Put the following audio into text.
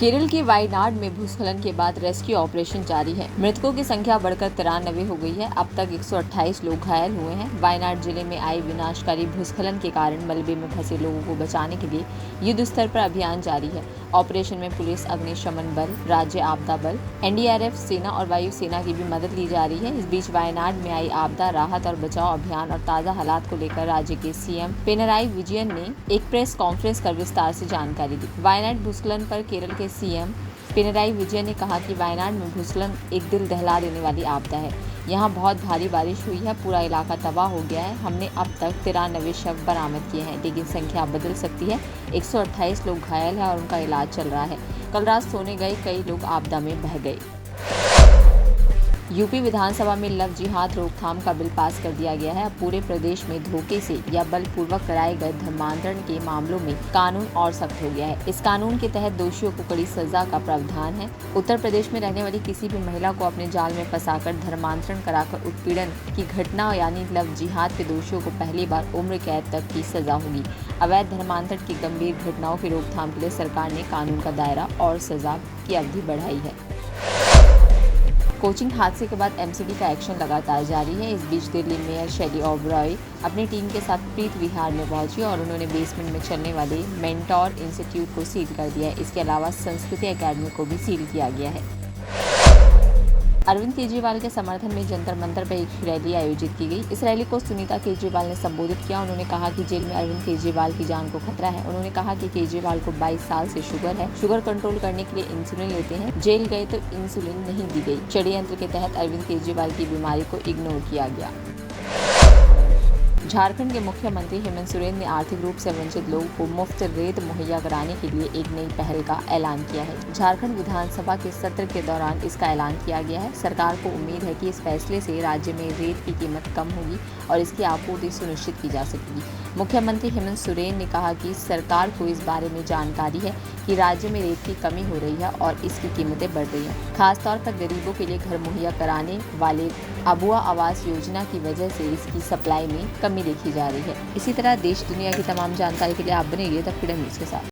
केरल के वायनाड में भूस्खलन के बाद रेस्क्यू ऑपरेशन जारी है। मृतकों की संख्या बढ़कर 93 हो गई है। अब तक 128 लोग घायल हुए हैं। वायनाड जिले में आई विनाशकारी भूस्खलन के कारण मलबे में फंसे लोगों को बचाने के लिए युद्ध स्तर पर अभियान जारी है। ऑपरेशन में पुलिस, अग्निशमन बल, राज्य आपदा बल, एनडीआरएफ, सेना और वायुसेना की भी मदद ली जा रही है। इस बीच वायनाड में आई आपदा राहत और बचाव अभियान और ताज़ा हालात को लेकर राज्य के सीएम पिनराई विजयन ने एक प्रेस कॉन्फ्रेंस कर विस्तार से जानकारी दी। वायनाड भूस्खलन पर केरल के सीएम पिनराई विजयन ने कहा कि वायनाड में भूस्खलन एक दिल दहला देने वाली आपदा है। यहाँ बहुत भारी बारिश हुई है, पूरा इलाका तबाह हो गया है। हमने अब तक 93 शव बरामद किए हैं, लेकिन संख्या बदल सकती है। 128 लोग घायल हैं और उनका इलाज चल रहा है। कल रात सोने गए कई लोग आपदा में बह गए। यूपी विधानसभा में लव जिहाद रोकथाम का बिल पास कर दिया गया है। अब पूरे प्रदेश में धोखे से या बलपूर्वक कराए गए धर्मांतरण के मामलों में कानून और सख्त हो गया है। इस कानून के तहत दोषियों को कड़ी सजा का प्रावधान है। उत्तर प्रदेश में रहने वाली किसी भी महिला को अपने जाल में फंसाकर धर्मांतरण कराकर उत्पीड़न की घटना यानी लव जिहाद के दोषियों को पहली बार उम्र कैद तक की सजा होगी। अवैध धर्मांतरण की गंभीर घटनाओं की रोकथाम के लिए सरकार ने कानून का दायरा और सजा की अवधि बढ़ाई है। कोचिंग हादसे के बाद एमसीडी का एक्शन लगातार जारी है। इस बीच दिल्ली मेयर शैली ओबरॉय अपनी टीम के साथ प्रीत विहार में पहुंची और उन्होंने बेसमेंट में चलने वाले मेंटोर इंस्टीट्यूट को सील कर दिया है। इसके अलावा संस्कृति अकेडमी को भी सील किया गया है। अरविंद केजरीवाल के समर्थन में जंतर मंतर पर एक रैली आयोजित की गई। इस रैली को सुनीता केजरीवाल ने संबोधित किया। उन्होंने कहा कि जेल में अरविंद केजरीवाल की जान को खतरा है। उन्होंने कहा कि केजरीवाल को 22 साल से शुगर है। शुगर कंट्रोल करने के लिए इंसुलिन लेते हैं। जेल गए तो इंसुलिन नहीं दी गई। षड्यंत्र के तहत अरविंद केजरीवाल की बीमारी को इग्नोर किया गया। झारखंड के मुख्यमंत्री हेमंत सोरेन ने आर्थिक रूप से वंचित लोगों को मुफ्त रेत मुहैया कराने के लिए एक नई पहल का ऐलान किया है। झारखंड विधानसभा के सत्र के दौरान इसका ऐलान किया गया है। सरकार को उम्मीद है कि इस फैसले से राज्य में रेत की कीमत कम होगी और इसकी आपूर्ति सुनिश्चित की जा सकेगी। मुख्यमंत्री हेमंत सोरेन ने कहा कि सरकार को इस बारे में जानकारी है कि राज्य में रेत की कमी हो रही है और इसकी कीमतें बढ़ रही हैं। खासतौर पर गरीबों के लिए घर मुहैया कराने वाले अबुआ आवास योजना की वजह से इसकी सप्लाई में कमी देखी जा रही है। इसी तरह देश दुनिया की तमाम जानकारी के लिए आप बने रहिए द फ्रीडम न्यूज़ के साथ।